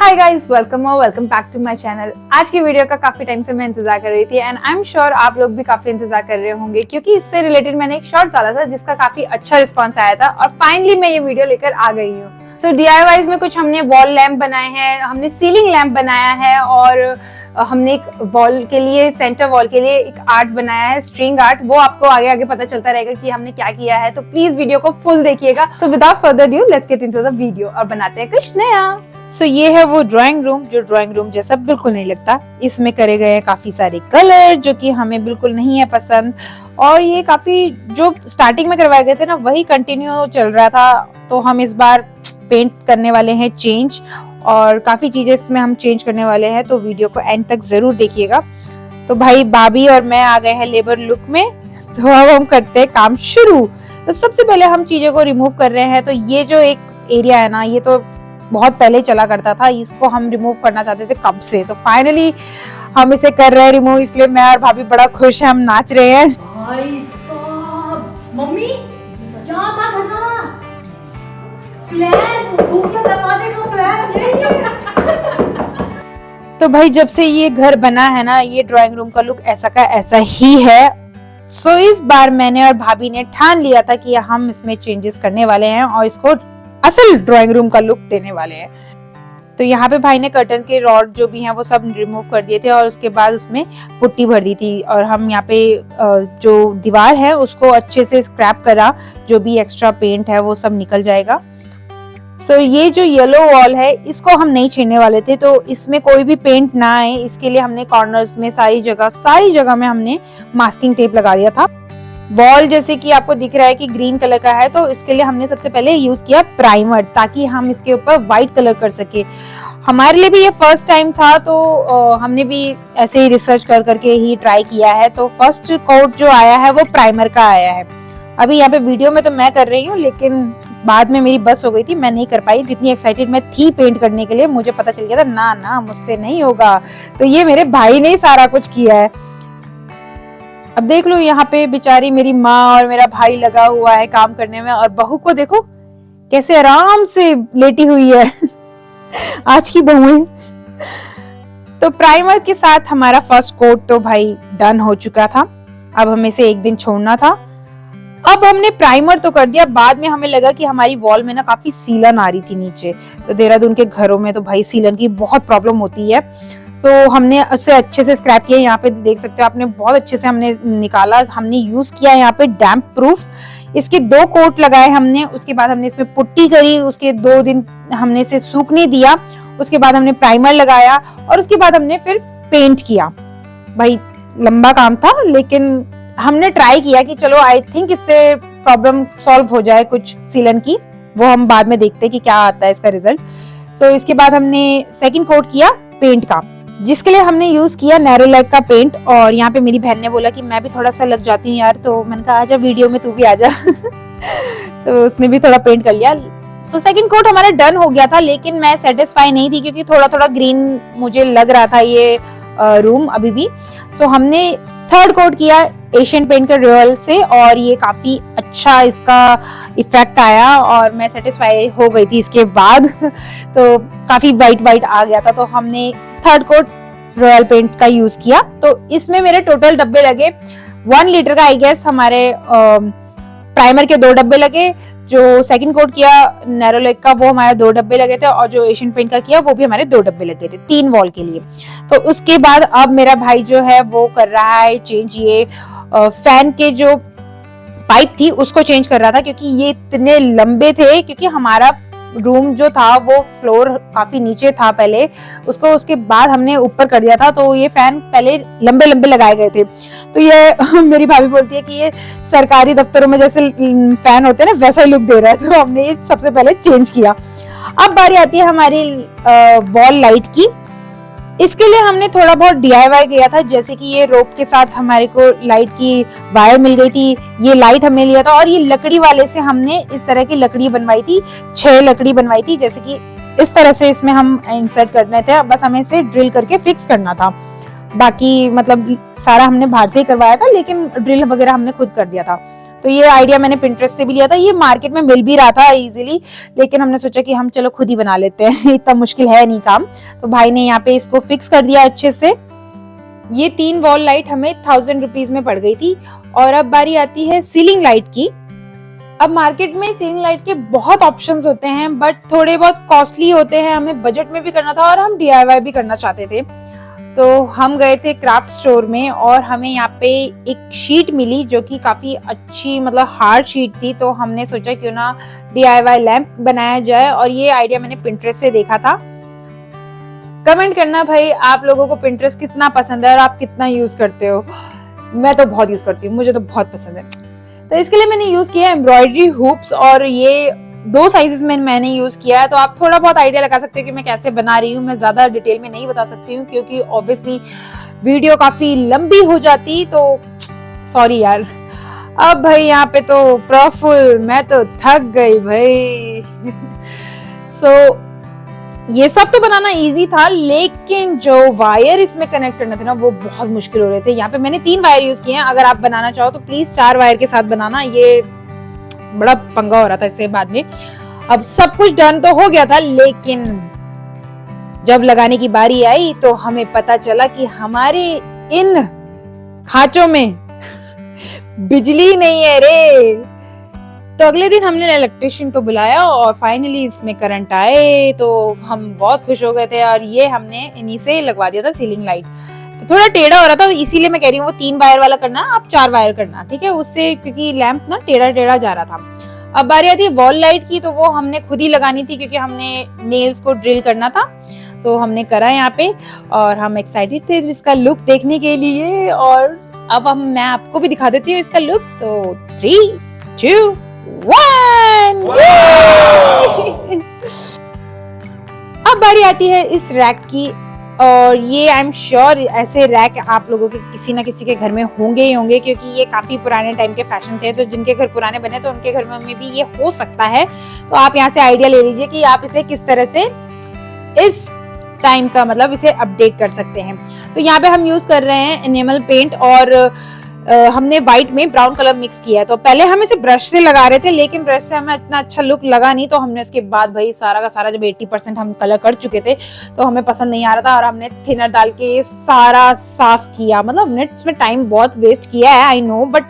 Hi guys, welcome back to my channel. आज की video का काफी टाइम से मैं इंतजार कर रही थी एंड आई एम श्योर आप लोग भी काफी इंतजार कर रहे होंगे क्योंकि इससे रिलेटेड मैंने एक शॉर्ट डाला था जिसका काफी अच्छा रिस्पांस आया था और फाइनली मैं ये वीडियो लेकर आ गई हूँ। सो DIYs में कुछ हमने वॉल लैंप बनाए हैं, हमने सीलिंग लैंप बनाया है और हमने एक वॉल के लिए, सेंटर वॉल के लिए एक आर्ट बनाया है, स्ट्रिंग आर्ट। वो आपको आगे आगे पता चलता रहेगा कि हमने क्या किया है, तो प्लीज वीडियो को फुल देखिएगा। So without further due let's get into the video और बनाते हैं कुछ नया। सो ये है वो ड्राइंग रूम जो ड्राइंग रूम जैसा बिल्कुल नहीं लगता। इसमें करे गए हैं काफी सारे कलर जो कि हमें बिल्कुल नहीं है पसंद, और ये काफी जो स्टार्टिंग में करवाए गए थे ना वही कंटिन्यू चल रहा था। तो हम इस बार पेंट करने वाले हैं चेंज, और काफी चीजें इसमें हम चेंज करने वाले हैं, तो वीडियो को एंड तक जरूर देखिएगा। तो भाई भाभी और मैं आ गए हैं लेबर लुक में, तो अब हम करते हैं काम शुरू। तो सबसे पहले हम चीजों को रिमूव कर रहे हैं। तो ये जो एक एरिया है ना, ये तो बहुत पहले चला करता था, इसको हम रिमूव करना चाहते थे कब से, तो फाइनली हम इसे कर रहे हैं रिमूव। इसलिए मैं और भाभी बड़ा खुश हैं, हम नाच रहे हैं। भाई साहब, मम्मी क्या था घसना प्लान, उस खुफिया दरवाजे का प्लान तो भाई जब से ये घर बना है ना, ये ड्राइंग रूम का लुक ऐसा का ऐसा ही है। सो इस बार मैंने और भाभी ने ठान लिया था कि हम इसमें चेंजेस करने वाले हैं और इसको असल ड्राइंग रूम का लुक देने वाले हैं। तो यहाँ पे भाई ने कर्टन के रॉड जो भी हैं वो सब रिमूव कर दिए थे और उसके बाद उसमें पुट्टी भर दी थी, और हम यहाँ पे जो दीवार है उसको अच्छे से स्क्रैप करा, जो भी एक्स्ट्रा पेंट है वो सब निकल जाएगा। सो ये जो येलो वॉल है इसको हम नहीं छेड़ने वाले थे, तो इसमें कोई भी पेंट ना आए इसके लिए हमने कॉर्नर्स में सारी जगह में हमने मास्किंग टेप लगा दिया था। वॉल जैसे कि आपको दिख रहा है कि ग्रीन कलर का है, तो इसके लिए हमने सबसे पहले यूज किया प्राइमर, ताकि हम इसके ऊपर व्हाइट कलर कर सके। हमारे लिए भी ये फर्स्ट टाइम था, तो हमने भी ऐसे ही रिसर्च करके ही ट्राई किया है। तो फर्स्ट कोट जो आया है वो प्राइमर का आया है। अभी यहाँ पे वीडियो में तो मैं कर रही हूँ, लेकिन बाद में मेरी बस हो गई थी, मैं नहीं कर पाई। जितनी एक्साइटेड मैं थी पेंट करने के लिए, मुझे पता चल गया था ना मुझसे नहीं होगा। तो ये मेरे भाई ने ही सारा कुछ किया है। अब देख लो यहाँ पे बेचारी मेरी माँ और मेरा भाई लगा हुआ है काम करने में, और बहू को देखो कैसे आराम से लेटी हुई है आज की बहू है। तो प्राइमर के साथ हमारा फर्स्ट कोट तो भाई डन हो चुका था। अब हमें इसे एक दिन छोड़ना था। अब हमने प्राइमर तो कर दिया, बाद में हमें लगा कि हमारी वॉल में ना काफी सीलन आ रही थी नीचे। तो देहरादून के घरों में तो भाई सीलन की बहुत प्रॉब्लम होती है, तो हमने उसे अच्छे से स्क्रैप किया। यहाँ पे देख सकते हो आपने, बहुत अच्छे से हमने निकाला। हमने यूज किया यहाँ पे डैम्प प्रूफ, इसके 2 कोट लगाए हमने। उसके बाद हमने इसमें पुट्टी करी, उसके 2 दिन हमने इसे सूखने दिया। उसके बाद हमने प्राइमर लगाया और उसके बाद हमने फिर पेंट किया। भाई लंबा काम था, लेकिन हमने ट्राई किया कि चलो आई थिंक इससे प्रॉब्लम सॉल्व हो जाए कुछ सीलन की। वो हम बाद में देखते हैं कि क्या आता है इसका रिजल्ट। सो इसके बाद हमने सेकेंड कोट किया पेंट का, जिसके लिए हमने यूज किया नैरो लैक का पेंट। और यहाँ पे मेरी बहन ने बोला कि मैं भी थोड़ा सा लग जाती हूँ यार, तो मैंने कहा आजा वीडियो में तू भी आजा तो उसने भी थोड़ा पेंट कर लिया। तो सेकंड कोट हमारा डन हो गया था, लेकिन मैं सेटिस्फाई नहीं थी क्योंकि थोड़ा थोड़ा ग्रीन मुझे लग रहा था ये रूम अभी भी। सो हमने थर्ड कोट किया एशियन पेंट के रॉयल से, और ये काफी अच्छा इसका इफेक्ट आया और मैं सेटिस्फाई हो गई थी इसके बाद तो काफी वाइट आ गया था। तो हमने थर्ड कोट रॉयल पेंट का यूज किया। तो इसमें मेरे टोटल डब्बे लगे 1 लीटर का, आई गेस हमारे प्राइमर के 2 डब्बे लगे। जो सेकंड कोट किया नैरो लेक का वो हमारे 2 डब्बे लगे थे, और जो एशियन पेंट का किया वो भी हमारे 2 डब्बे लगे थे 3 वॉल के लिए। तो उसके बाद अब मेरा भाई जो है वो कर रहा है चेंज, ये फैन के जो पाइप थी उसको चेंज कर रहा था, क्योंकि ये इतने लंबे थे। क्योंकि हमारा रूम जो था वो फ्लोर काफी नीचे था पहले, उसके बाद हमने ऊपर कर दिया था। तो ये फैन पहले लंबे लगाए गए थे। तो ये मेरी भाभी बोलती है कि ये सरकारी दफ्तरों में जैसे फैन होते हैं ना, वैसा ही लुक दे रहा है। तो हमने ये सबसे पहले चेंज किया। अब बारी आती है हमारी वॉल लाइट की। इसके लिए हमने थोड़ा बहुत DIY किया था, जैसे कि ये रोप के साथ हमारे को लाइट की वायर मिल गई थी, ये लाइट हमने लिया था। और ये लकड़ी वाले से हमने इस तरह की लकड़ी बनवाई थी, 6 लकड़ी बनवाई थी, जैसे कि इस तरह से इसमें हम इंसर्ट करने थे। बस हमें इसे ड्रिल करके फिक्स करना था। बाकी मतलब सारा हमने बाहर से ही करवाया था, लेकिन ड्रिल वगैरह हमने खुद कर दिया था। तो ये आइडिया मैंने पिंटरेस्ट से भी लिया था, ये मार्केट में मिल भी रहा था इजीली, लेकिन हमने सोचा कि हम चलो खुद ही बना लेते हैं इतना मुश्किल है नहीं काम। तो भाई ने यहाँ पे इसको फिक्स कर दिया अच्छे से। ये 3 वॉल लाइट हमें 1000 रुपीज में पड़ गई थी। और अब बारी आती है सीलिंग लाइट की। अब मार्केट में सीलिंग लाइट के बहुत ऑप्शंस होते हैं, बट थोड़े बहुत कॉस्टली होते हैं, हमें बजट में भी करना था और हम DIY भी करना चाहते थे। तो हम गए थे क्राफ्ट स्टोर में और हमें यहाँ पे एक शीट मिली जो कि काफी अच्छी मतलब हार्ड शीट थी। तो हमने सोचा क्यों ना DIY लैंप बनाया जाए, और ये आइडिया मैंने पिंटरेस्ट से देखा था। कमेंट करना भाई आप लोगों को पिंटरेस्ट कितना पसंद है और आप कितना यूज करते हो। मैं तो बहुत यूज करती हूँ, मुझे तो बहुत पसंद है। तो इसके लिए मैंने यूज किया एम्ब्रॉयडरी हुप्स, और ये 2 साइजेस में मैंने यूज किया है। तो आप थोड़ा बहुत आइडिया लगा सकते हो कि मैं कैसे बना रही हूँ। मैं ज्यादा डिटेल में नहीं बता सकती हूँ क्योंकि ऑब्वियसली वीडियो काफी लंबी हो जाती, तो सॉरी यार। अब भाई यहाँ पे तो प्रफुल मैं तो थक गई भाई सो ये सब तो बनाना इजी था, लेकिन जो वायर इसमें कनेक्ट करने थे ना वो बहुत मुश्किल हो रहे थे। यहाँ पे मैंने 3 वायर यूज किए हैं, अगर आप बनाना चाहो तो प्लीज 4 वायर के साथ बनाना, ये बड़ा पंगा हो रहा था इससे बाद में। अब सब कुछ डन तो हो गया था, लेकिन जब लगाने की बारी आई तो हमें पता चला कि हमारे इन खांचों में बिजली नहीं है रे। तो अगले दिन हमने इलेक्ट्रिशियन को बुलाया और फाइनली इसमें करंट आए, तो हम बहुत खुश हो गए थे। और ये हमने इन्हीं से लगवा दिया था सीलिंग लाइट। तो थोड़ा टेढ़ा हो रहा था, इसीलिए मैं कह रही हूँ वो 3 वायर वाला करना, आप 4 वायर करना, ठीक है, उससे क्योंकि लैंप ना टेढ़ा टेढ़ा जा रहा था। अब बारी आती है वॉल लाइट की, तो वो हमने खुद ही लगानी थी क्योंकि हमने नेल्स को ड्रिल करना था। तो हमने करा यहाँ पे और हम एक्साइटेड थे इसका लुक देखने के लिए। और अब मैं आपको भी दिखा देती हूँ इसका लुक। तो 3, 2, 1 अब बारी आती है इस रैक की, और ये आई एम श्योर ऐसे रैक आप लोगों के किसी ना किसी के घर में होंगे ही होंगे, क्योंकि ये काफी पुराने टाइम के फैशन थे। तो जिनके घर पुराने बने तो उनके घर में भी ये हो सकता है। तो आप यहाँ से आइडिया ले लीजिए कि आप इसे किस तरह से इस टाइम का मतलब इसे अपडेट कर सकते हैं। तो यहाँ पे हम यूज कर रहे हैं एनिमल पेंट, और हमने व्हाइट में ब्राउन कलर मिक्स किया है। तो पहले हम इसे ब्रश से लगा रहे थे, लेकिन ब्रश से हमें इतना अच्छा लुक लगा नहीं। तो हमने उसके बाद भाई सारा का सारा जब 80% हम कलर कर चुके थे तो हमें पसंद नहीं आ रहा था, और हमने थिनर डाल के सारा साफ किया। मतलब हमने इसमें टाइम बहुत वेस्ट किया है, आई नो, बट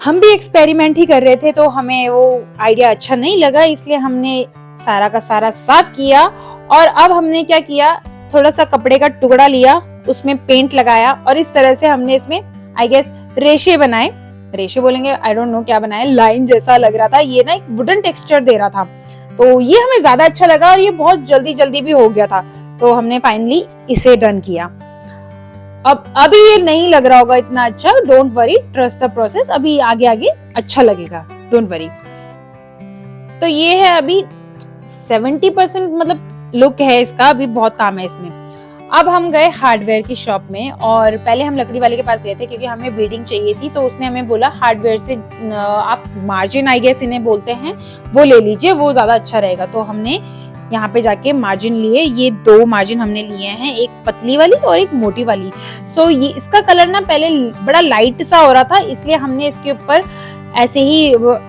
हम भी एक्सपेरिमेंट ही कर रहे थे तो हमें वो आइडिया अच्छा नहीं लगा, इसलिए हमने सारा का सारा साफ किया। और अब हमने क्या किया, थोड़ा सा कपड़े का टुकड़ा लिया, उसमें पेंट लगाया, और इस तरह से हमने इसमें आई गेस रेशे बनाए। रेशे बोलेंगे, आई डोंट नो क्या बनाए, लाइन जैसा लग रहा था। ये ना एक वुडन टेक्सचर दे रहा था, तो ये हमें ज्यादा अच्छा लगा और ये बहुत जल्दी जल्दी भी हो गया था। तो हमने फाइनली इसे डन किया। अब अभी ये नहीं लग रहा होगा इतना अच्छा, don't worry, trust the process, अभी आगे आगे अच्छा लगेगा, डोंट वरी। तो ये है अभी 70% मतलब लुक है इसका, अभी बहुत काम है इसमें। अब हम गए हार्डवेयर की शॉप में, और पहले हम लकड़ी वाले के पास गए थे क्योंकि हमें बीडिंग चाहिए थी। तो उसने हमें बोला हार्डवेयर से आप मार्जिन आई गेस इन्हें बोलते हैं, वो ले लीजिए, वो ज्यादा अच्छा रहेगा। तो हमने यहाँ पे जाके मार्जिन लिए, ये 2 मार्जिन हमने लिए हैं, एक पतली वाली और एक मोटी वाली। सो ये इसका कलर ना पहले बड़ा लाइट सा हो रहा था, इसलिए हमने इसके ऊपर ऐसे ही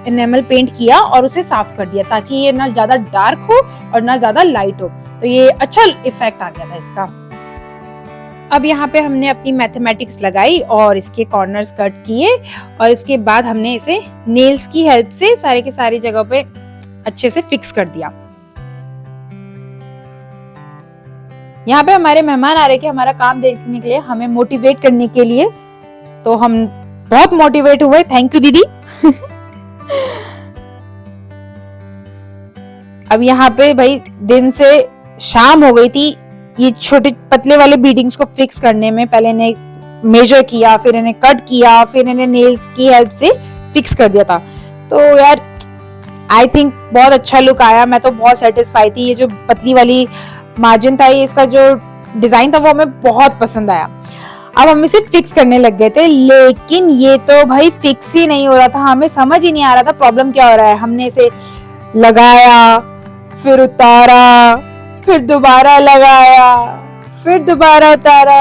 एनेमल पेंट किया और उसे साफ कर दिया, ताकि ये ना ज्यादा डार्क हो और ना ज्यादा लाइट हो। तो ये अच्छा इफेक्ट आ गया था इसका। अब यहाँ पे हमने अपनी मैथमेटिक्स लगाई और इसके कॉर्नर्स कट किए, और इसके बाद हमने इसे नेल्स की हेल्प से सारे के सारी जगह पे अच्छे से फिक्स कर दिया। यहाँ पे हमारे मेहमान आ रहे थे हमारा काम देखने के लिए, हमें मोटिवेट करने के लिए। तो हम बहुत मोटिवेट हुए, थैंक यू दीदी। अब यहाँ पे भाई दिन से शाम हो गई थी, ये छोटे पतले वाले बीडिंग्स को फिक्स करने में। पहले इन्हें मेजर किया, फिर इन्हें कट किया, फिर इन्हें नेल्स की हेल्प से फिक्स कर दिया था। तो यार आई थिंक बहुत अच्छा लुक आया, मैं तो बहुत सेटिस्फाई थी। ये जो पतली वाली मार्जिन था, ये इसका जो डिजाइन था वो हमें बहुत पसंद आया। अब हम इसे फिक्स करने लग गए थे, लेकिन ये तो भाई फिक्स ही नहीं हो रहा था, हमें समझ ही नहीं आ रहा था प्रॉब्लम क्या हो रहा है। हमने इसे लगाया, फिर उतारा, फिर दोबारा लगाया, फिर दोबारा उतारा,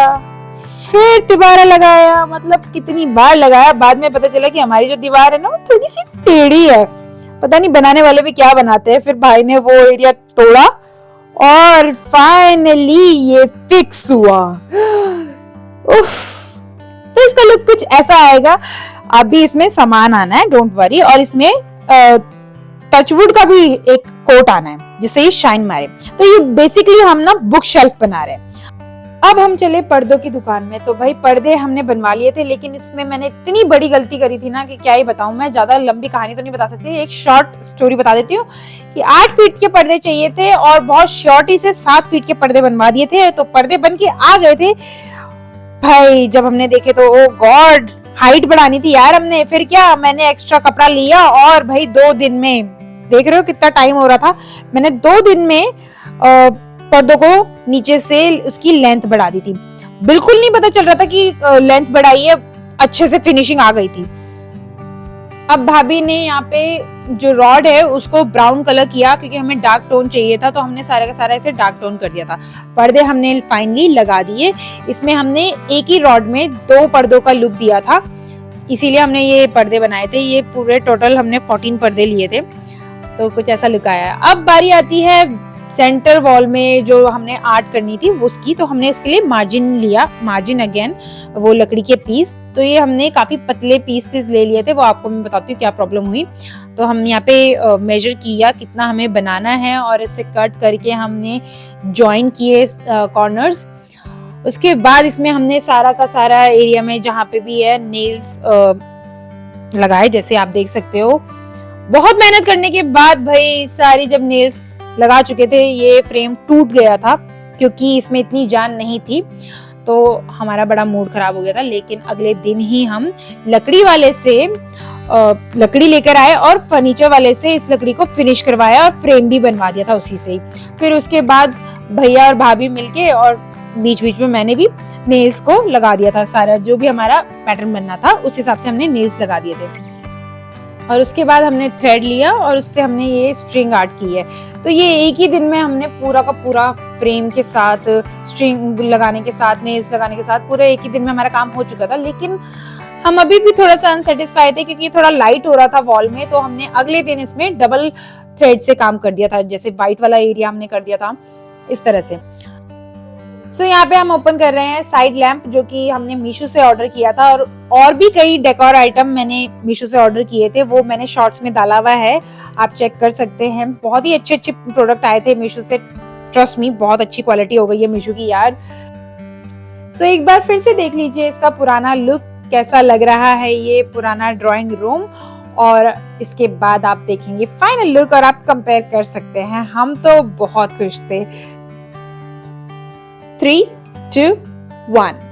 फिर दोबारा लगाया, मतलब कितनी बार लगाया। बाद में पता चला कि हमारी जो दीवार है ना वो थोड़ी सी टेढ़ी है, पता नहीं बनाने वाले भी क्या बनाते हैं। फिर भाई ने वो एरिया तोड़ा और फाइनली ये फिक्स हुआ। उफ, तो इसका लुक कुछ ऐसा आएगा। अभी इसमें सामान आना है, डोंट वरी, और इसमें टचवुड का भी एक कोट आना है जिससे ये शाइन मारे। तो ये बेसिकली हम ना बुक शेल्फ बना रहे हैं। अब हम चले पर्दों की दुकान में। तो भाई पर्दे हमने बनवा लिए थे, लेकिन इसमें मैंने इतनी बड़ी गलती करी थी ना कि क्या ही बताऊं। मैं ज्यादा लंबी कहानी तो नहीं बता सकती, एक शॉर्ट स्टोरी बता देती हूँ कि 8 फीट के पर्दे चाहिए थे और बहुत शॉर्टी से 7 फीट के पर्दे बनवा दिए थे। तो पर्दे बन के आ गए थे भाई, जब हमने देखे तो ओ गॉड, हाइट बढ़ानी थी यार हमने। फिर क्या, मैंने एक्स्ट्रा कपड़ा लिया और भाई 2 दिन में, देख रहे हो कितना टाइम हो रहा था, मैंने 2 दिन में पर्दों को नीचे से उसकी लेंथ बढ़ा दी थी। बिल्कुल नहीं पता चल रहा था कि लेंथ बढ़ाई है, अच्छे से फिनिशिंग आ गई थी। अब भाभी ने यहाँ पे जो रॉड है उसको ब्राउन कलर किया, क्योंकि हमें डार्क टोन चाहिए था, तो हमने सारा का सारा इसे डार्क टोन कर दिया था। पर्दे हमने फाइनली लगा दिए। इसमें हमने एक ही रॉड में 2 पर्दों का लुक दिया था, इसीलिए हमने ये पर्दे बनाए थे। ये पूरे टोटल हमने 14 पर्दे लिए थे, तो कुछ ऐसा लुक आया। अब बारी आती है सेंटर वॉल में जो हमने आर्ट करनी थी उसकी। तो हमने उसके लिए मार्जिन लिया, मार्जिन अगेन वो लकड़ी के पीस। तो ये हमने काफी पतले पीस ले लिए थे, वो आपको मैं बताती हूँ क्या प्रॉब्लम हुई। तो हम यहाँ पे मेजर किया कितना हमें बनाना है और इसे कट करके हमने ज्वाइन किए कॉर्नर्स। उसके बाद इसमें हमने सारा का सारा एरिया में जहाँ पे भी है नेल्स लगाए, जैसे आप देख सकते हो। बहुत मेहनत करने के बाद भाई सारी जब नेल्स लगा चुके थे, ये फ्रेम टूट गया था क्योंकि इसमें इतनी जान नहीं थी। तो हमारा बड़ा मूड खराब हो गया था। लेकिन अगले दिन ही हम लकड़ी वाले से लकड़ी लेकर आए और फर्नीचर वाले से इस लकड़ी को फिनिश करवाया और फ्रेम भी बनवा दिया था उसी से। फिर उसके बाद भैया और भाभी मिलके और बीच बीच में मैंने भी नेल्स को लगा दिया था। सारा जो भी हमारा पैटर्न बनना था उस हिसाब से हमने नेल्स लगा दिए थे। और उसके बाद हमने थ्रेड लिया और उससे हमने ये स्ट्रिंग आर्ट की है। तो ये एक ही दिन में हमने पूरा का पूरा फ्रेम के साथ, स्ट्रिंग लगाने के साथ, नेल्स लगाने के साथ, पूरा एक ही दिन में हमारा काम हो चुका था। लेकिन हम अभी भी थोड़ा सा अनसेटिस्फाइड थे क्योंकि ये थोड़ा लाइट हो रहा था वॉल में। तो हमने अगले दिन इसमें डबल थ्रेड से काम कर दिया था, जैसे व्हाइट वाला एरिया हमने कर दिया था इस तरह से। सो यहाँ पे हम ओपन कर रहे हैं साइड लैंप, जो कि हमने मीशो से ऑर्डर किया था। और भी कई डेकोर आइटम मैंने मीशो से ऑर्डर किए थे, वो मैंने शॉर्ट्स में डाला हुआ है, आप चेक कर सकते हैं। बहुत ही अच्छे अच्छे प्रोडक्ट आए थे मीशो से, ट्रस्ट मी, बहुत अच्छी क्वालिटी हो गई है मीशो की यार। सो एक बार फिर से देख लीजिए इसका पुराना लुक कैसा लग रहा है, ये पुराना ड्राइंग रूम। और इसके बाद आप देखेंगे फाइनल लुक और आप कंपेयर कर सकते हैं। हम तो बहुत खुश थे। 3, 2, 1।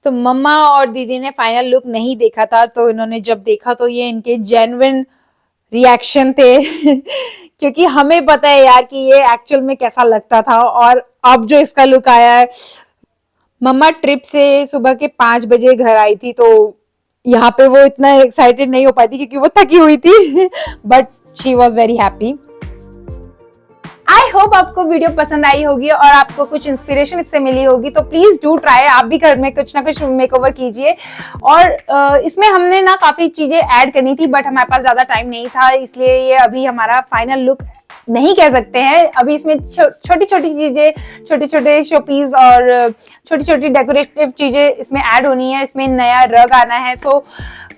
तो मम्मा और दीदी ने फाइनल लुक नहीं देखा था, तो इन्होंने जब देखा तो ये इनके जेन्युइन रिएक्शन थे क्योंकि हमें पता है यार कि ये एक्चुअल में कैसा लगता था और अब जो इसका लुक आया है। मम्मा ट्रिप से सुबह के 5 बजे घर आई थी, तो यहाँ पे वो इतना एक्साइटेड नहीं हो पाई थी क्योंकि वो थकी हुई थी but she was very happy. I hope आपको वीडियो पसंद आई होगी और आपको कुछ इंस्पिरेशन इससे मिली होगी, तो प्लीज डू ट्राई, आप भी घर में कुछ ना कुछ मेकओवर कीजिए। और इसमें हमने ना काफी चीजें ऐड करनी थी बट हमारे पास ज्यादा टाइम नहीं था, इसलिए ये अभी हमारा फाइनल लुक नहीं कह सकते हैं। अभी इसमें छोटी छोटी चीजें, छोटे छोटे शोपीस और छोटी छोटी डेकोरेटिव चीजें इसमें ऐड होनी है, इसमें नया रग आना है, सो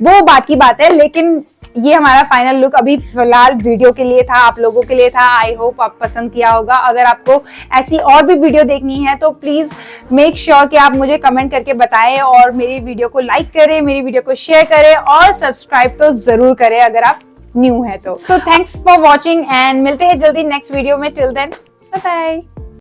वो बात की बात है। लेकिन ये हमारा फाइनल लुक अभी फिलहाल वीडियो के लिए था, आप लोगों के लिए था। आई होप आप पसंद किया होगा। अगर आपको ऐसी और भी वीडियो देखनी है तो प्लीज मेक श्योर कि आप मुझे कमेंट करके बताएं और मेरी वीडियो को लाइक करें, मेरी वीडियो को शेयर करें और सब्सक्राइब तो जरूर करें अगर आप न्यू है तो। So thanks for watching and मिलते हैं जल्दी नेक्स्ट वीडियो में। Till then bye bye.